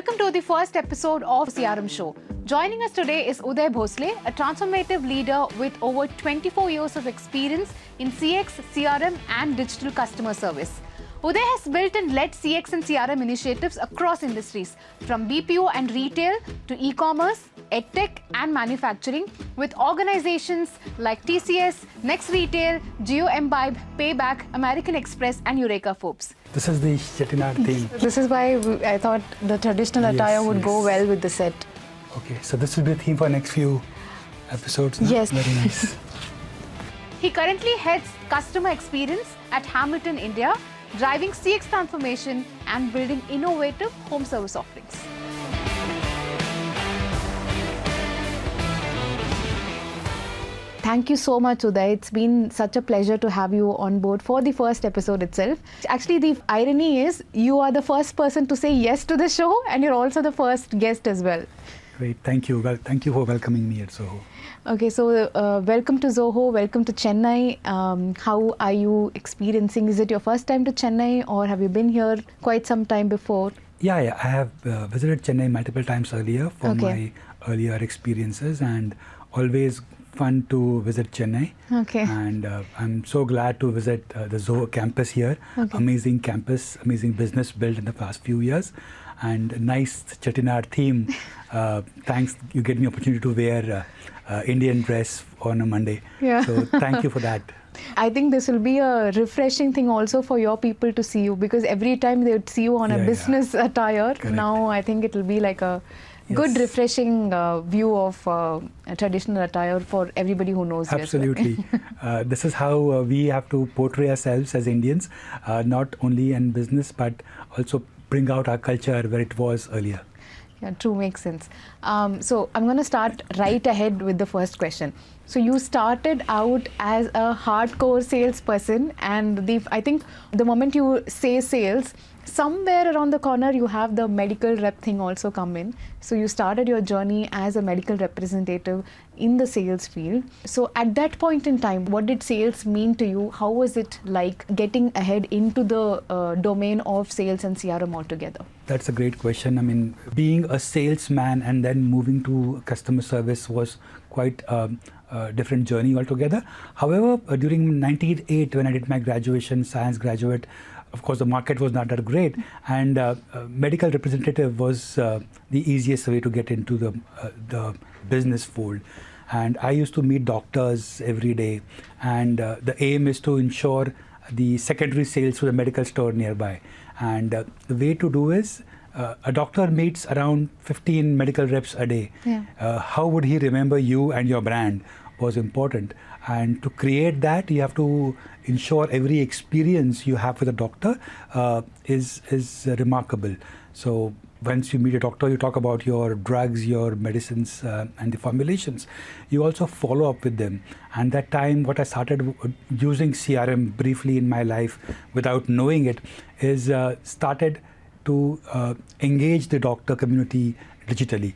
Welcome to the first episode of CRM Show. Joining us today is Uday Bhosale, a transformative leader with over 24 years of experience in CX, CRM and digital customer service. Uday has built and led CX and CRM initiatives across industries, from BPO and retail to e-commerce, edtech and manufacturing, with organizations like TCS, Next Retail, Geo Imbibe, Payback, American Express and Eureka Forbes. This is the Chettinad theme. This is why I thought the traditional attire would go well with the set. Okay, so this will be the theme for next few episodes. No? Yes. Very nice. He currently heads customer experience at Hamilton, India, driving CX transformation and building innovative home service offerings. Thank you so much, Uday. It's been such a pleasure to have you on board for the first episode itself. Actually, the irony is you are the first person to say yes to the show and you're also the first guest as well. Great, thank you. Well, thank you for welcoming me at Zoho. Okay, so welcome to Zoho, welcome to Chennai. How are you experiencing? Is it your first time to Chennai or have you been here quite some time before? Yeah, I have visited Chennai multiple times earlier for my earlier experiences, and always fun to visit Chennai. Okay. And I'm so glad to visit the Zoho campus here. Okay. Amazing campus, amazing business built in the past few years, and nice Chettinad theme. Thanks, you get me opportunity to wear Indian dress on a Monday. Yeah. So thank you for that. I think this will be a refreshing thing also for your people to see you, because every time they would see you on a business attire, Correct. now I think it will be like a good refreshing view of a traditional attire for everybody who knows you. Absolutely. This is how we have to portray ourselves as Indians, not only in business but also bring out our culture where it was earlier. Yeah, true, makes sense. So I'm going to start right ahead with the first question. So you started out as a hardcore salesperson, and I think the moment you say sales, somewhere around the corner you have the medical rep thing also come in. So you started your journey as a medical representative in the sales field. So at that point in time, what did sales mean to you? How was it like getting ahead into the domain of sales and CRM altogether? That's a great question. I mean, being a salesman and then moving to customer service was quite a different journey altogether. However, during 1998, when I did my graduation, science graduate, of course, the market was not that great, and medical representative was the easiest way to get into the business fold. And I used to meet doctors every day, and the aim is to ensure the secondary sales to the medical store nearby. And the way to do is, a doctor meets around 15 medical reps a day. Yeah. How would he remember you and your brand was important. And to create that, you have to ensure every experience you have with a doctor is remarkable. So once you meet a doctor, you talk about your drugs, your medicines, and the formulations. You also follow up with them. And that time, what I started using CRM briefly in my life without knowing it is started to engage the doctor community digitally,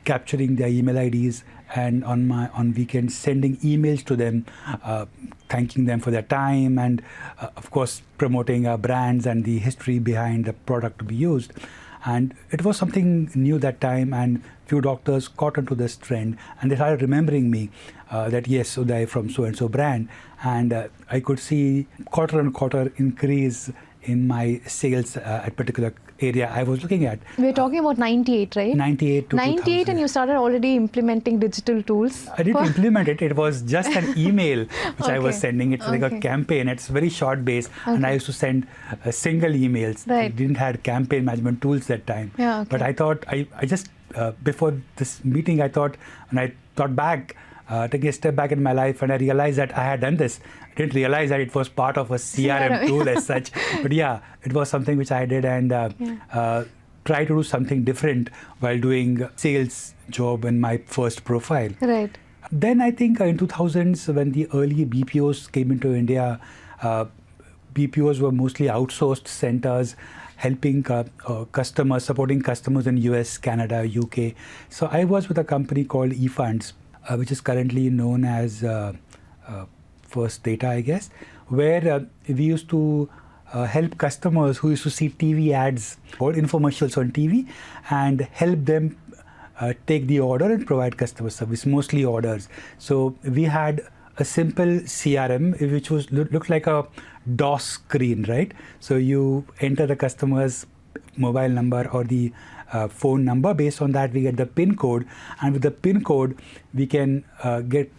capturing their email IDs, and on weekends sending emails to them, thanking them for their time, and of course promoting our brands and the history behind the product to be used. And it was something new that time, and few doctors caught onto this trend, and they started remembering me that yes, Uday from so and so brand, and I could see quarter on quarter increase in my sales at particular area I was looking at. We're talking about 98, right? 98 to 98 2000. and you started already implementing digital tools? I didn't implement it. It was just an email which I was sending. It's like a campaign. It's very short base, and I used to send single emails. Right. I didn't have campaign management tools that time. Yeah, But I thought, I just, before this meeting, I thought, and I thought back, taking a step back in my life, and I realized that I had done this. I didn't realize that it was part of a CRM tool as such. But yeah, it was something which I did, and try to do something different while doing sales job in my first profile. Right. Then I think in 2000s, when the early BPOs came into India, BPOs were mostly outsourced centers, helping customers, supporting customers in US, Canada, UK. So I was with a company called eFunds, which is currently known as First Data, I guess, where we used to help customers who used to see TV ads or infomercials on TV and help them take the order and provide customer service, mostly orders. So we had a simple CRM which was looked like a DOS screen, right? So you enter the customer's mobile number or the phone number. Based on that, we get the PIN code, and with the PIN code, we can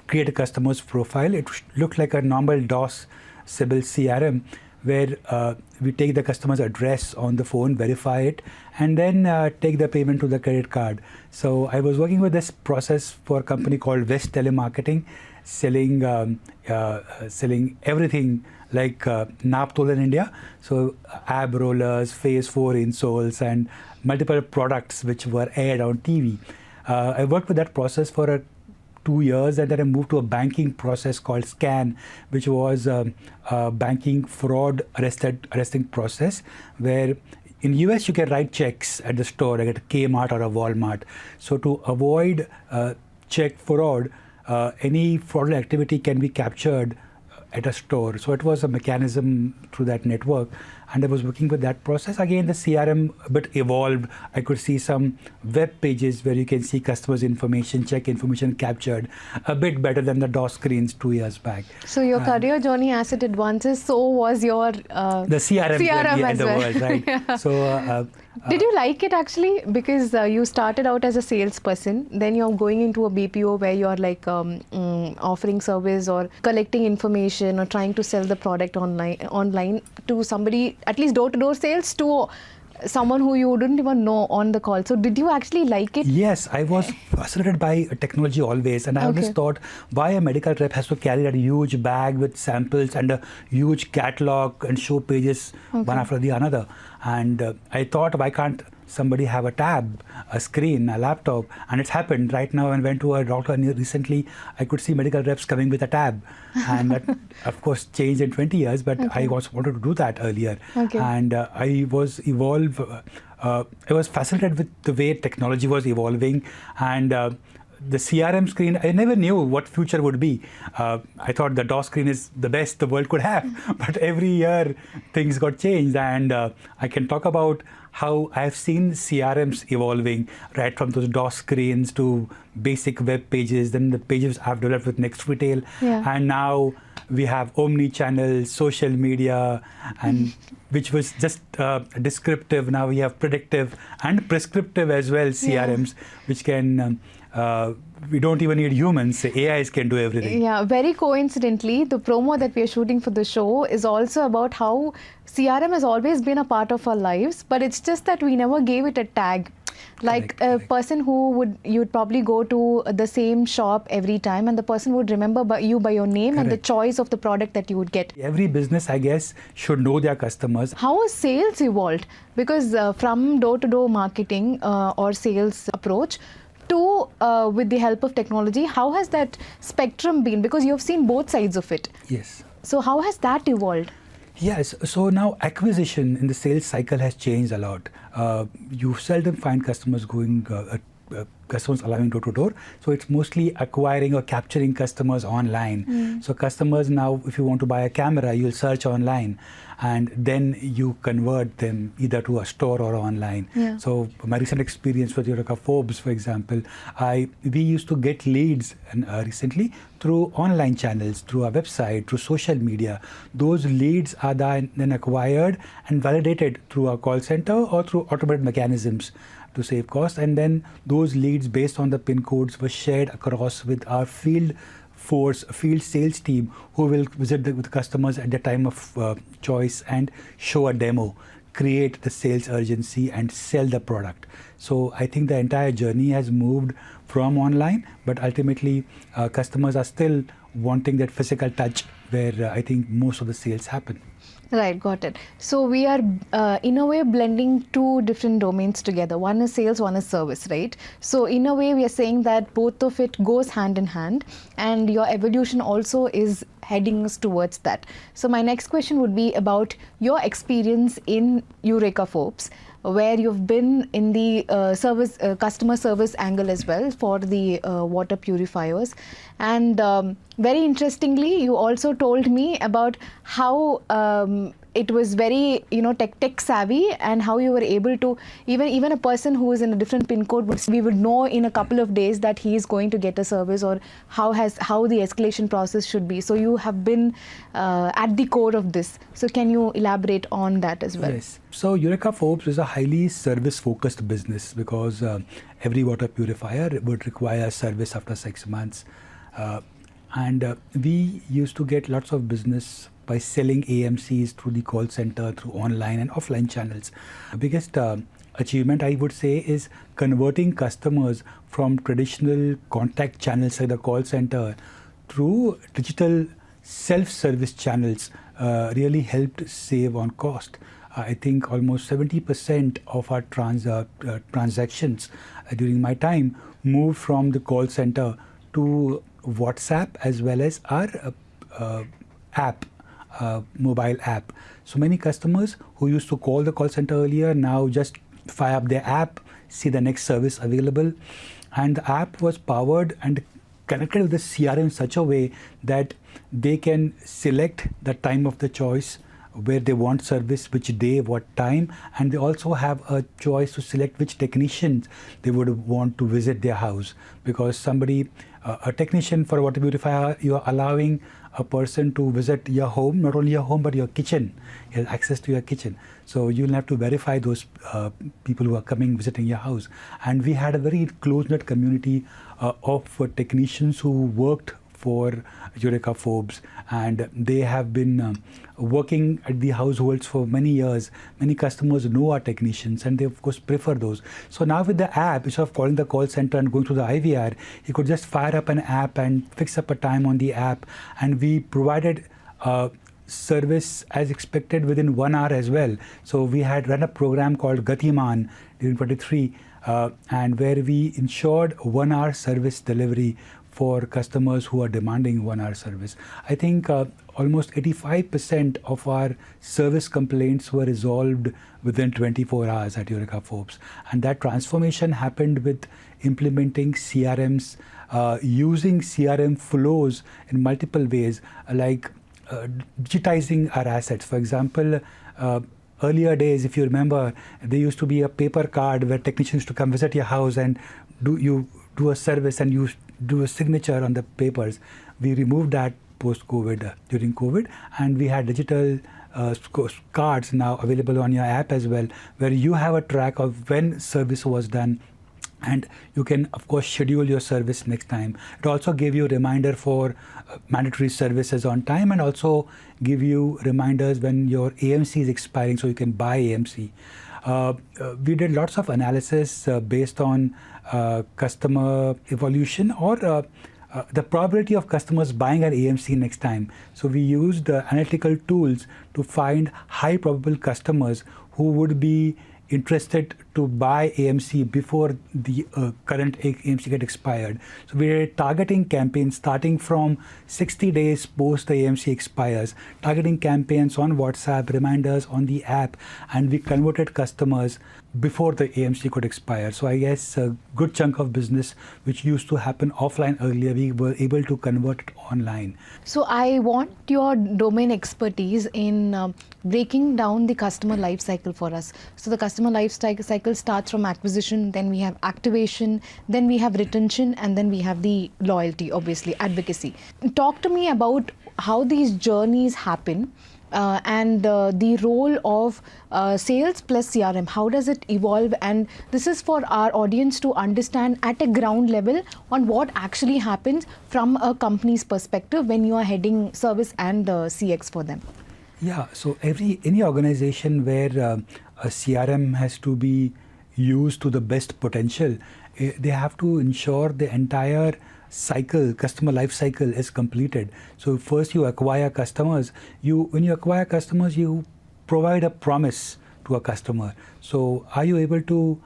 create a customer's profile. It looked like a normal DOS Sybil CRM, where we take the customer's address on the phone, verify it, and then take the payment to the credit card. So I was working with this process for a company called West Telemarketing, selling everything like Naptol in India. So ab rollers, phase 4 insoles, and multiple products which were aired on TV. I worked with that process for 2 years, and then I moved to a banking process called SCAN, which was a banking fraud arresting process, where in US you can write checks at the store, like at a Kmart or a Walmart. So to avoid check fraud, any fraudulent activity can be captured at a store. So it was a mechanism through that network, and I was working with that process. Again, the CRM a bit evolved. I could see some web pages where you can see customers' information, check information captured, a bit better than the DOS screens 2 years back. So your career journey as it advances, so was your the CRM journey as in the well. world, right? Yeah. So did you like it actually? Because you started out as a salesperson, then you're going into a BPO where you're like offering service or collecting information or trying to sell the product online to somebody, at least door-to-door sales, to someone who you didn't even know on the call. So did you actually like it? Yes, I was fascinated by technology always, and I always thought why a medical rep has to carry that huge bag with samples and a huge catalog and show pages one after the other. And I thought, why can't somebody have a tab, a screen, a laptop? And it's happened right now. I went to a doctor recently. I could see medical reps coming with a tab, and that of course changed in 20 years. But I also wanted to do that earlier, and I was fascinated with the way technology was evolving, and the CRM screen, I never knew what future would be. I thought the DOS screen is the best the world could have, but every year things got changed, and I can talk about how I've seen CRMs evolving, right from those DOS screens to basic web pages, then the pages I've developed with Next Retail, and now we have Omnichannel, social media, and which was just descriptive. Now we have predictive and prescriptive as well, CRMs, which can we don't even need humans. AIs can do everything. Yeah, very coincidentally, the promo that we are shooting for the show is also about how CRM has always been a part of our lives, but it's just that we never gave it a tag. Like Correct. Person who you'd probably go to the same shop every time, and the person would remember you by your name and the choice of the product that you would get. Every business, I guess, should know their customers. How has sales evolved? Because from door-to-door marketing or sales approach to with the help of technology, how has that spectrum been? Because you've seen both sides of it. Yes. So how has that evolved? Yes, so now acquisition in the sales cycle has changed a lot. You seldom find customers going, customers allowing door to door. So it's mostly acquiring or capturing customers online. So customers now, if you want to buy a camera, you'll search online, and then you convert them either to a store or online. So my recent experience with Eureka Forbes, for example, we used to get leads recently through online channels, through our website, through social media. Those leads are then acquired and validated through our call center or through automated mechanisms to save costs. And then those leads based on the PIN codes were shared across with our field sales team, who will visit the customers at the time of choice and show a demo, create the sales urgency and sell the product. So I think the entire journey has moved from online, but ultimately customers are still wanting that physical touch where I think most of the sales happen. Right, got it. So we are in a way blending two different domains together. One is sales, one is service, right? So in a way we are saying that both of it goes hand in hand, and your evolution also is heading us towards that. So my next question would be about your experience in Eureka Forbes, where you've been in the customer service angle as well for the water purifiers. And very interestingly, you also told me about how it was very, tech savvy, and how you were able to, even a person who is in a different pin code, we would know in a couple of days that he is going to get a service, or how the escalation process should be. So you have been at the core of this. So can you elaborate on that as well? Yes. So Eureka Forbes is a highly service-focused business, because every water purifier would require service after 6 months. And we used to get lots of business by selling AMCs through the call center, through online and offline channels. The biggest achievement, I would say, is converting customers from traditional contact channels like the call center through digital self-service channels. Really helped save on cost. I think almost 70% of our transactions during my time moved from the call center to WhatsApp, as well as our app, mobile app. So many customers who used to call the call center earlier now just fire up their app, see the next service available. And the app was powered and connected with the CRM in such a way that they can select the time of the choice, where they want service, which day, what time, and they also have a choice to select which technicians they would want to visit their house. Because a technician for a water purifier, you are allowing a person to visit your home, not only your home but your kitchen. He has access to your kitchen. So you'll have to verify those people who are coming, visiting your house. And we had a very close-knit community of technicians who worked for Eureka Forbes, and they have been working at the households for many years. Many customers know our technicians, and they of course prefer those. So now with the app, instead of calling the call center and going through the IVR, he could just fire up an app and fix up a time on the app, and we provided service as expected within 1 hour as well. So we had run a program called Gatiman during 23, and where we ensured 1 hour service delivery for customers who are demanding 1 hour service. I think almost 85% of our service complaints were resolved within 24 hours at Eureka Forbes. And that transformation happened with implementing CRMs, using CRM flows in multiple ways, like digitizing our assets. For example, earlier days, if you remember, there used to be a paper card where technicians used to come visit your house and do a service, and you do a signature on the papers. We removed that post-COVID, during COVID, and we had digital cards now available on your app as well, where you have a track of when service was done, and you can of course schedule your service next time. It also gave you a reminder for mandatory services on time, and also give you reminders when your AMC is expiring, so you can buy AMC. We did lots of analysis based on customer evolution, or the probability of customers buying an AMC next time. So we used analytical tools to find high probable customers who would be interested to buy AMC before the current AMC get expired. So we did targeting campaigns starting from 60 days post the AMC expires, targeting campaigns on WhatsApp, reminders on the app, and we converted customers before the AMC could expire. So I guess a good chunk of business which used to happen offline earlier, we were able to convert it online. So I want your domain expertise in breaking down the customer life cycle for us. So the customer life cycle starts from acquisition, then we have activation, then we have retention, and then we have the loyalty, obviously, advocacy. Talk to me about how these journeys happen. And the role of sales plus CRM, how does it evolve? And this is for our audience to understand at a ground level on what actually happens from a company's perspective when you are heading service and CX for them. Yeah, so any organization where a CRM has to be used to the best potential, they have to ensure the entire cycle, customer life cycle is completed. So first you acquire customers. When you acquire customers, you provide a promise to a customer. So are you able to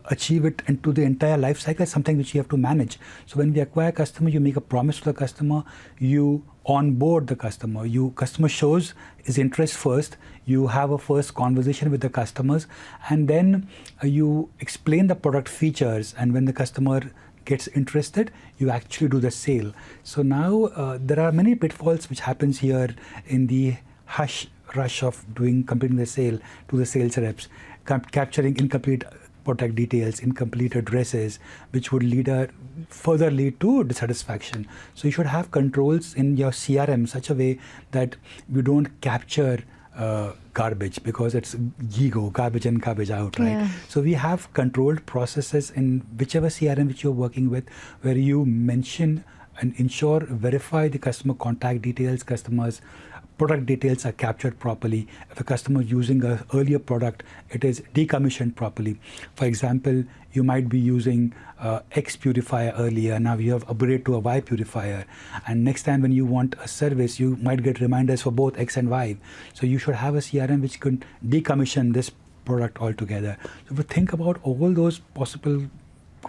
achieve it into the entire life cycle? Something which you have to manage. So when we acquire a customer, you make a promise to the customer, you onboard the customer. Customer shows his interest first, you have a first conversation with the customers, and then you explain the product features, and when the customer gets interested, you actually do the sale. So now there are many pitfalls which happens here in the rush of completing the sale to the sales reps, capturing incomplete product details, incomplete addresses, which would further lead to dissatisfaction. So you should have controls in your CRM such a way that you don't capture garbage, because it's GIGO, garbage in, garbage out, right? Yeah. So we have controlled processes in whichever CRM which you're working with, where you mention and verify the customer contact details, customers' product details are captured properly. If a customer is using an earlier product, it is decommissioned properly. For example, you might be using X purifier earlier, now you have upgraded to a Y purifier. And next time when you want a service, you might get reminders for both X and Y. So you should have a CRM which could decommission this product altogether. So if you think about all those possible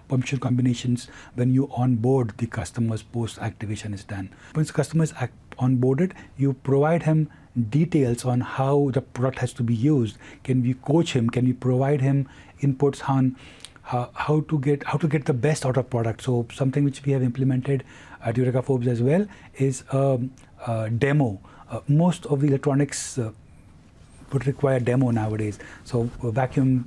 permission combinations when you onboard the customers post-activation is done. Once the customer is onboarded, you provide him details on how the product has to be used. Can we coach him? Can we provide him inputs on how to get the best out of product? So something which we have implemented at Eureka Forbes as well is a demo. Most of the electronics would require demo nowadays. So vacuum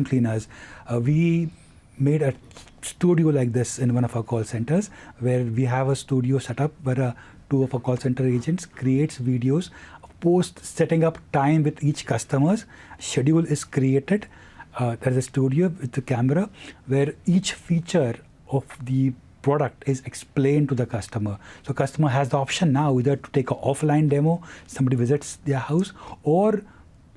cleaners, we made a studio like this in one of our call centers, where we have a studio set up where two of our call center agents creates videos, post setting up time with each customer's schedule is created. There's a studio with the camera where each feature of the product is explained to the customer. So customer has the option now either to take an offline demo, somebody visits their house, or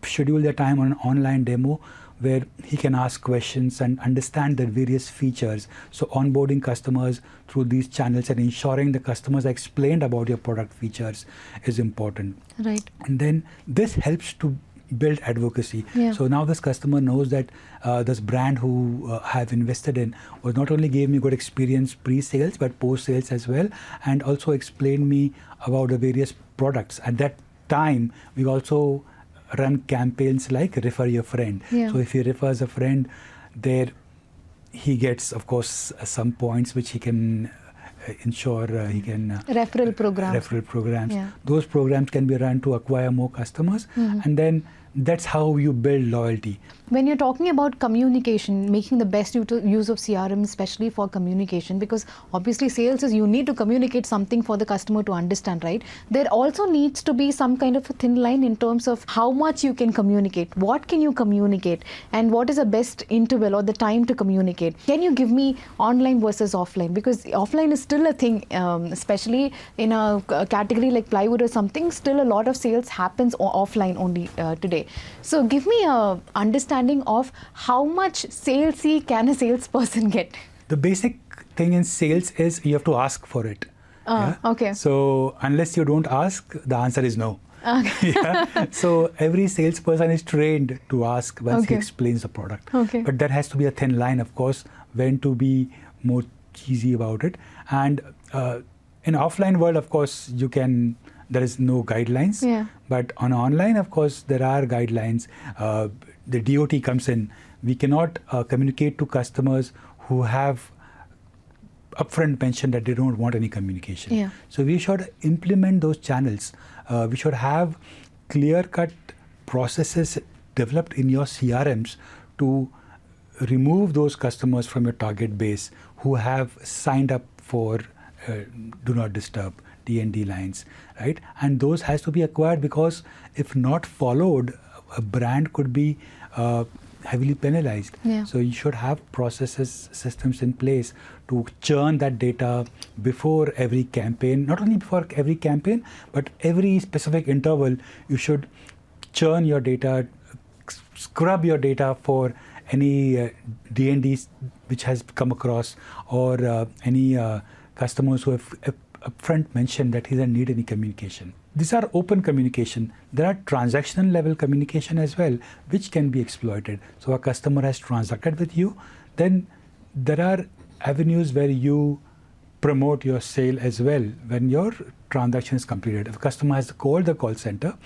schedule their time on an online demo where he can ask questions and understand the various features. So onboarding customers through these channels and ensuring the customers are explained about your product features is important. Right. And then this helps to build advocacy. Yeah. So now this customer knows that this brand who have invested in was not only gave me good experience pre-sales but post-sales as well, and also explained me about the various products. At that time, we also run campaigns like refer your friend. Yeah. So if he refers a friend, there he gets, of course, some points which he can ensure he can referral programs. Yeah. Those programs can be run to acquire more customers, and then that's how you build loyalty. When you're talking about communication, making the best use of CRM, especially for communication, because obviously sales is you need to communicate something for the customer to understand, right? There also needs to be some kind of a thin line in terms of how much you can communicate, what can you communicate, and what is the best interval or the time to communicate. Can you give me online versus offline? Because offline is still a thing, especially in a category like plywood or something, still a lot of sales happens offline only today. So give me a understanding of how much salesy can a salesperson get. The basic thing in sales is you have to ask for it. Okay. So unless you don't ask, the answer is no. Okay. Yeah. So every salesperson is trained to ask once he explains the product. Okay. But there has to be a thin line, of course, when to be more cheesy about it. And in offline world, of course, there is no guidelines. Yeah. But on online, of course, there are guidelines. The DOT comes in. We cannot communicate to customers who have upfront mentioned that they don't want any communication. Yeah. So we should implement those channels. We should have clear-cut processes developed in your CRMs to remove those customers from your target base who have signed up for Do Not Disturb, D&D lines, right? And those has to be acquired, because if not followed, a brand could be heavily penalized. Yeah. So you should have processes, systems in place to churn that data before every campaign. Not only before every campaign, but every specific interval, you should churn your data, scrub your data for any D&Ds which has come across, or any customers who have upfront mentioned that he doesn't need any communication. These are open communication. There are transactional level communication as well, which can be exploited. So a customer has transacted with you, then there are avenues where you promote your sale as well when your transaction is completed. If a customer has called the call center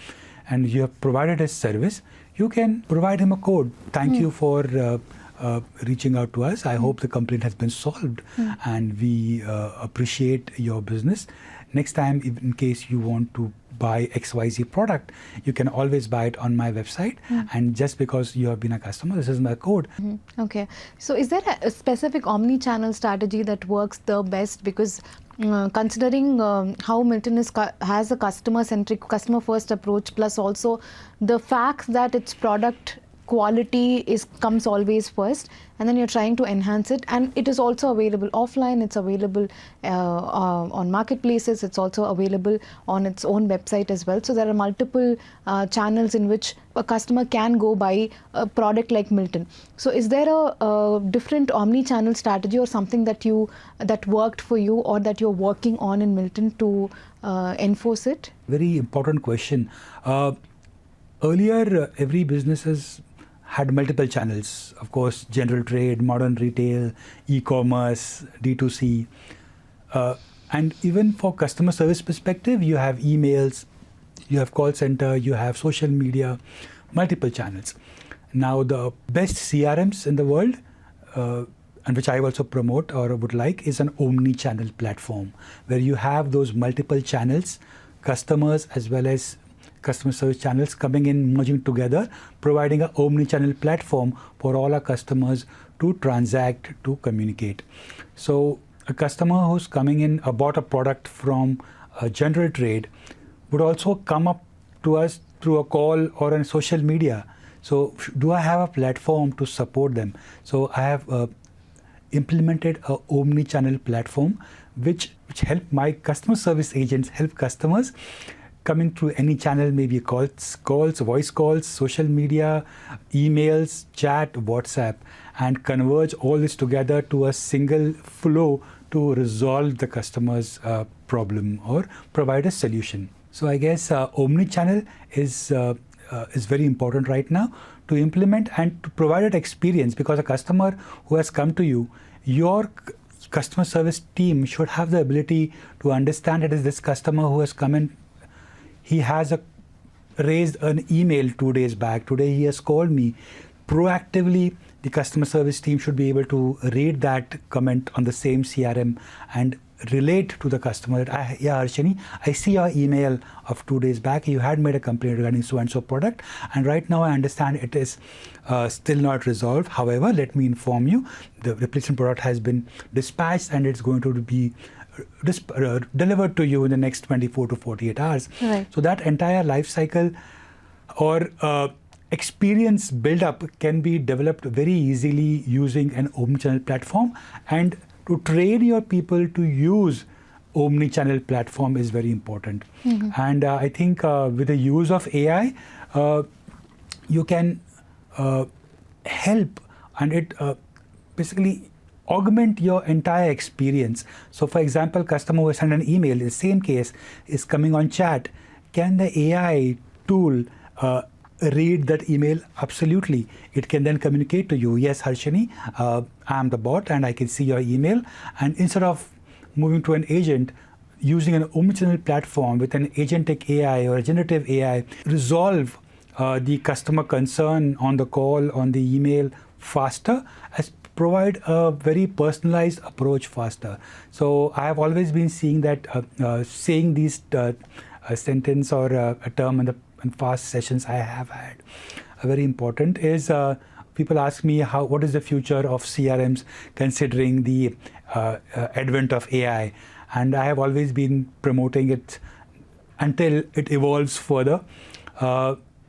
and you have provided a service, you can provide him a code. Thank you for reaching out to us. I hope the complaint has been solved, and we appreciate your business. Next time, if in case you want to buy XYZ product, you can always buy it on my website. And just because you have been a customer, this is my code. Okay. So is there a specific omni-channel strategy that works the best? Because considering how Milton has a customer-centric, customer-first approach, plus also the fact that its product quality comes always first, and then you're trying to enhance it, and it is also available offline, it's available on marketplaces, it's also available on its own website as well. So there are multiple channels in which a customer can go buy a product like Milton. So is there a different omni-channel strategy or something that worked for you, or that you're working on in Milton to enforce it? Very important question. Earlier, every business had multiple channels. Of course, general trade, modern retail, e-commerce, D2C. And even for customer service perspective, you have emails, you have call center, you have social media, multiple channels. Now, the best CRMs in the world, and which I also promote or would like, is an omni-channel platform where you have those multiple channels, customers as well as customer service channels coming in, merging together, providing an omni-channel platform for all our customers to transact, to communicate. So a customer who's coming in, bought a product from a general trade, would also come up to us through a call or on social media. So do I have a platform to support them? So I have implemented a omni-channel platform which help my customer service agents help customers coming through any channel, maybe calls, voice calls, social media, emails, chat, WhatsApp, and converge all this together to a single flow to resolve the customer's problem or provide a solution. So I guess omni-channel is very important right now to implement and to provide an experience, because a customer who has come to you, your customer service team should have the ability to understand it is this customer who has come in. He has raised an email 2 days back. Today he has called me. Proactively, the customer service team should be able to read that comment on the same CRM and relate to the customer that, yeah, Harshini, I see your email of 2 days back. You had made a complaint regarding so-and-so product. And right now I understand it is still not resolved. However, let me inform you, the replacement product has been dispatched and it's going to be delivered to you in the next 24 to 48 hours. Right. So that entire life cycle or experience build-up can be developed very easily using an omnichannel platform. And to train your people to use omnichannel platform is very important. And I think with the use of AI, you can help, and it basically augment your entire experience. So for example, customer will send an email, in the same case is coming on chat. Can the AI tool read that email? Absolutely. It can then communicate to you, yes, Harshini, I'm the bot and I can see your email. And instead of moving to an agent, using an omnichannel platform with an agentic AI or a generative AI, resolve the customer concern on the call, on the email faster, as provide a very personalized approach faster. So I have always been seeing that saying these sentence or a term in past sessions I have had. Very important is people ask me what is the future of CRMs considering the advent of AI, and I have always been promoting it until it evolves further.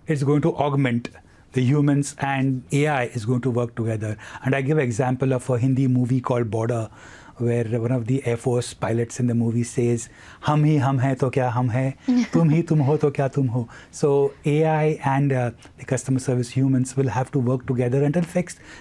It's going to augment the humans, and AI is going to work together. And I give an example of a Hindi movie called Border, where one of the Air Force pilots in the movie says, "Hum hi hum hai to kya hum hai, tum hi tum ho to kya tum ho." So AI and the customer service humans will have to work together until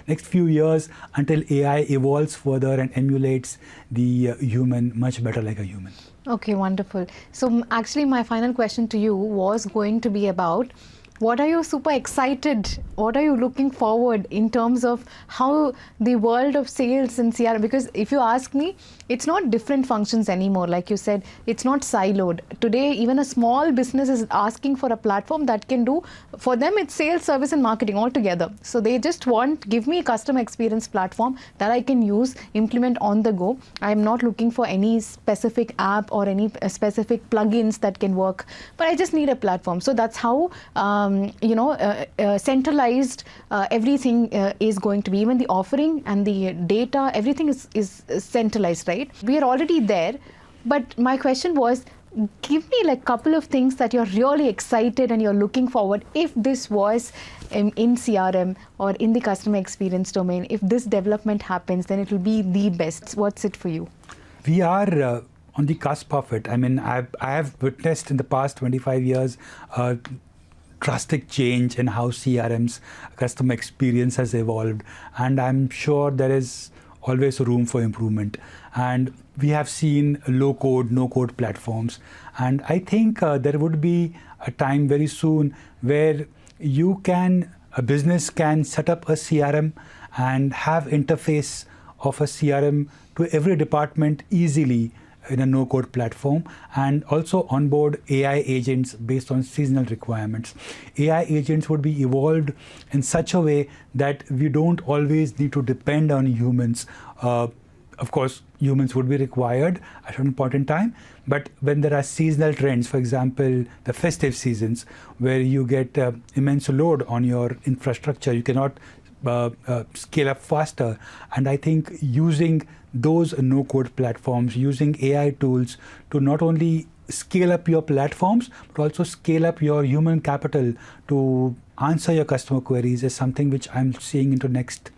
next few years, until AI evolves further and emulates the human much better like a human. Okay, wonderful. So actually my final question to you was going to be about What are you super excited? What are you looking forward in terms of how the world of sales and CRM? Because if you ask me, it's not different functions anymore. Like you said, it's not siloed. Today, even a small business is asking for a platform that can do, for them, it's sales, service, and marketing all together. So they just want, give me a customer experience platform that I can use, implement on the go. I'm not looking for any specific app or any specific plugins that can work, but I just need a platform. So that's how centralized everything is going to be. Even the offering and the data, everything is centralized, right? We are already there, but my question was, give me like a couple of things that you're really excited and you're looking forward. If this was in CRM or in the customer experience domain, if this development happens, then it will be the best. What's it for you? We are on the cusp of it. I mean, I have witnessed in the past 25 years drastic change in how CRM's customer experience has evolved, and I'm sure there is always room for improvement. And we have seen low code, no code platforms, and I think there would be a time very soon where a business can set up a CRM and have interface of a CRM to every department easily in a no-code platform, and also onboard AI agents based on seasonal requirements. AI agents would be evolved in such a way that we don't always need to depend on humans. Of course, humans would be required at a certain point in time, but when there are seasonal trends, for example, the festive seasons, where you get immense load on your infrastructure, you cannot scale up faster. And I think using those no-code platforms, using AI tools to not only scale up your platforms, but also scale up your human capital to answer your customer queries is something which I'm seeing into next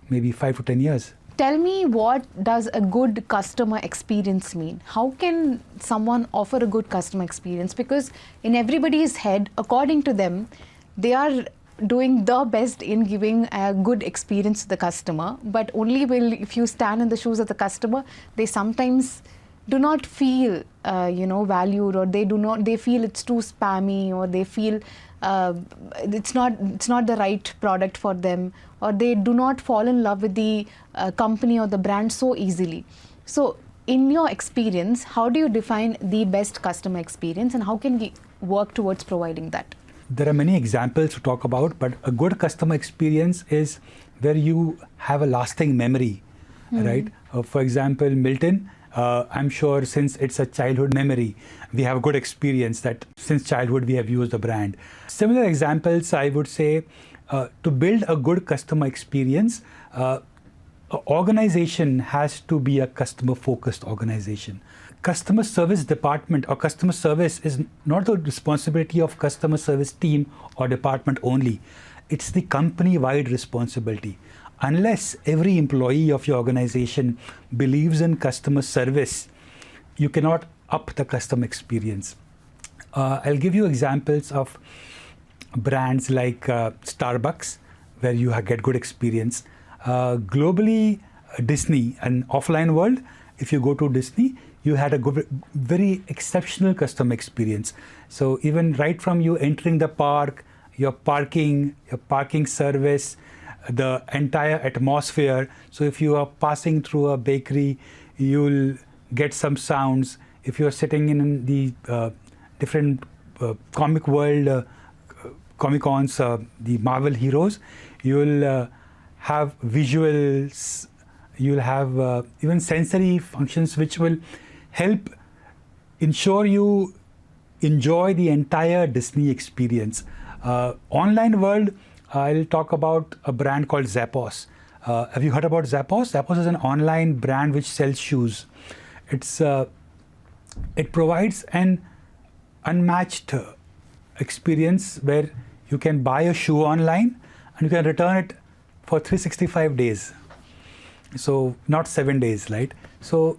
maybe 5 to 10 years. Tell me, what does a good customer experience mean? How can someone offer a good customer experience? Because in everybody's head, according to them, they are doing the best in giving a good experience to the customer, but only if you stand in the shoes of the customer, they sometimes do not feel valued, or they feel it's too spammy, or they feel it's not the right product for them, or they do not fall in love with the company or the brand so easily. So in your experience, how do you define the best customer experience, and how can we work towards providing that? There are many examples to talk about, but a good customer experience is where you have a lasting memory, right? For example, Milton, I'm sure since it's a childhood memory, we have a good experience that since childhood we have used the brand. Similar examples, I would say, to build a good customer experience, an organization has to be a customer-focused organization. Customer service department or customer service is not the responsibility of customer service team or department only. It's the company-wide responsibility. Unless every employee of your organization believes in customer service, you cannot up the customer experience. I'll give you examples of brands like Starbucks, where you get good experience. Globally, Disney, an offline world, if you go to Disney, you had a very exceptional customer experience. So even right from you entering the park, your parking service, the entire atmosphere. So if you are passing through a bakery, you'll get some sounds. If you're sitting in the different comic world, Comic Cons, the Marvel heroes, you'll have visuals, you'll have even sensory functions which will help ensure you enjoy the entire Disney experience. Online world, I'll talk about a brand called Zappos. Have you heard about Zappos? Zappos is an online brand which sells shoes. It provides an unmatched experience where you can buy a shoe online and you can return it for 365 days. So not 7 days, right? So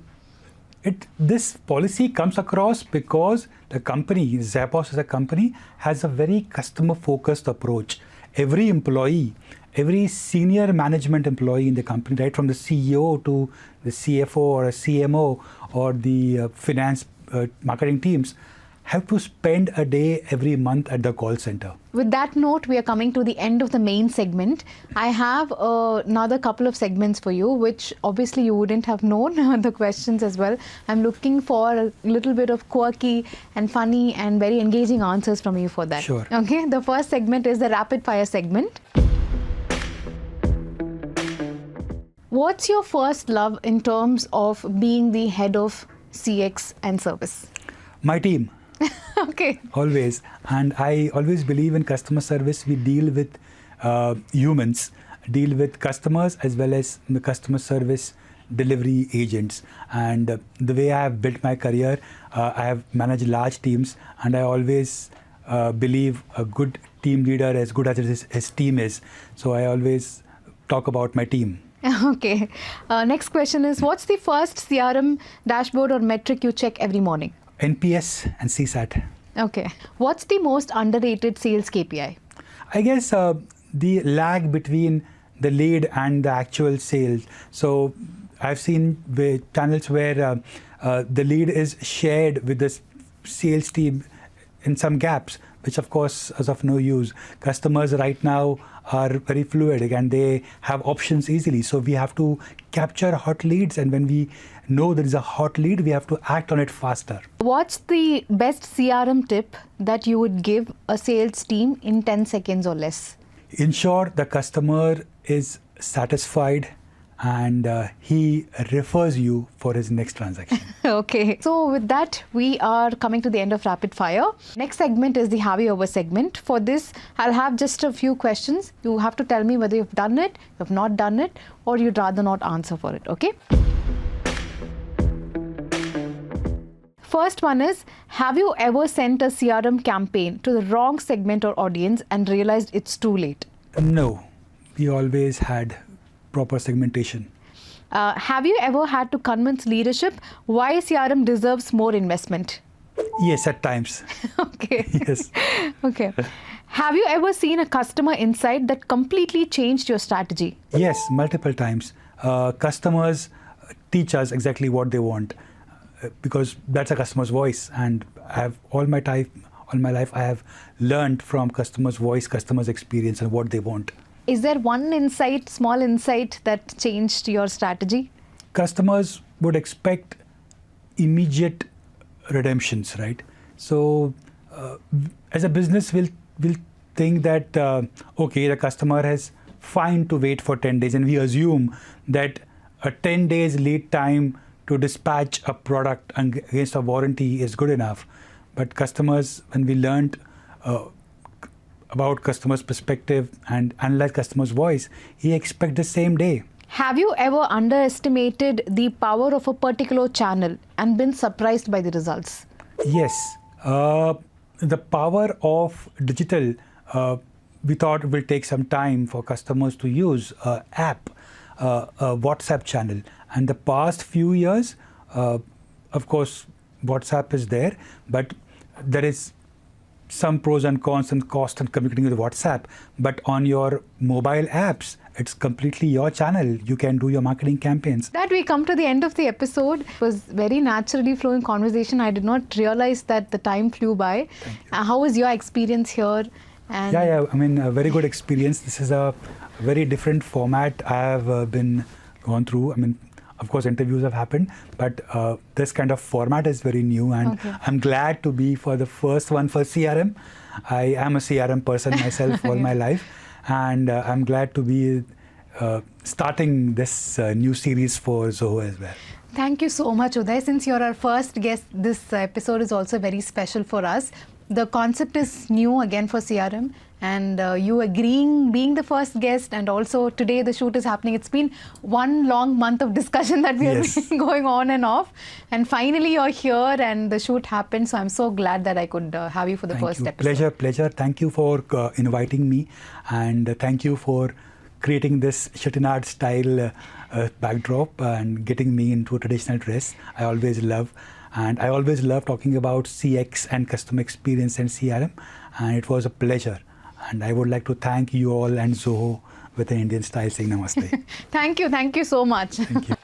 this policy comes across because the company, Zappos as a company, has a very customer-focused approach. Every employee, every senior management employee in the company, right from the CEO to the CFO or a CMO or the finance marketing teams, have to spend a day every month at the call center. With that note, we are coming to the end of the main segment. I have another couple of segments for you, which obviously you wouldn't have known the questions as well. I'm looking for a little bit of quirky and funny and very engaging answers from you for that. Sure. Okay, the first segment is the rapid fire segment. What's your first love in terms of being the head of CX and service? My team. Okay. Always. And I always believe in customer service. We deal with humans, deal with customers as well as the customer service delivery agents. And the way I have built my career, I have managed large teams, and I always believe a good team leader as good as his team is. So I always talk about my team. Okay. Next question is, what's the first CRM dashboard or metric you check every morning? NPS and CSAT. Okay. What's the most underrated sales KPI? I guess the lag between the lead and the actual sales. So I've seen channels where the lead is shared with the sales team in some gaps, which of course is of no use. Customers right now are very fluid and they have options easily. So we have to capture hot leads, and when we know there is a hot lead, we have to act on it faster. What's the best CRM tip that you would give a sales team in 10 seconds or less? Ensure the customer is satisfied and he refers you for his next transaction. Okay. So with that, we are coming to the end of Rapid Fire. Next segment is the Have You Ever segment. For this, I'll have just a few questions. You have to tell me whether you've done it, you've not done it, or you'd rather not answer for it. Okay? First one is, have you ever sent a CRM campaign to the wrong segment or audience and realized it's too late? No, we always had proper segmentation. Have you ever had to convince leadership why CRM deserves more investment? Yes, at times. Okay. Yes. Okay. Have you ever seen a customer insight that completely changed your strategy? Yes, multiple times. Customers teach us exactly what they want, because that's a customer's voice, and I have all my life I have learned from customers' voice, customers' experience, and what they want. Is there one insight, small insight, that changed your strategy? Customers would expect immediate redemptions, right? So as a business, we'll think that okay, the customer has fine to wait for 10 days, and we assume that a 10 days lead time to dispatch a product against a warranty is good enough. But customers, when we learned about customers' perspective and analyze customers' voice, he expects the same day. Have you ever underestimated the power of a particular channel and been surprised by the results? Yes. The power of digital, we thought it will take some time for customers to use app, a WhatsApp channel. And the past few years, of course, WhatsApp is there, but there is some pros and cons and cost in communicating with WhatsApp. But on your mobile apps, it's completely your channel. You can do your marketing campaigns. That we come to the end of the episode. It was very naturally flowing conversation. I did not realize that the time flew by. How was your experience here? And yeah. I mean, a very good experience. This is a very different format I have been gone through. I mean, of course, interviews have happened, but this kind of format is very new, and okay. I'm glad to be for the first one for CRM. I am a CRM person myself all my life, and I'm glad to be starting this new series for Zoho as well. Thank you so much, Uday. Since you're our first guest, this episode is also very special for us. The concept is new again for CRM, and you agreeing, being the first guest, and also today the shoot is happening. It's been one long month of discussion that we have been going on and off, and finally you're here and the shoot happened. So I'm so glad that I could have you for the first episode. Pleasure. Thank you for inviting me, and thank you for creating this Chettinad style backdrop and getting me into a traditional dress. I always love talking about CX and customer experience and CRM, and it was a pleasure. And I would like to thank you all and Zoho with an Indian style saying namaste. Thank you so much. Thank you.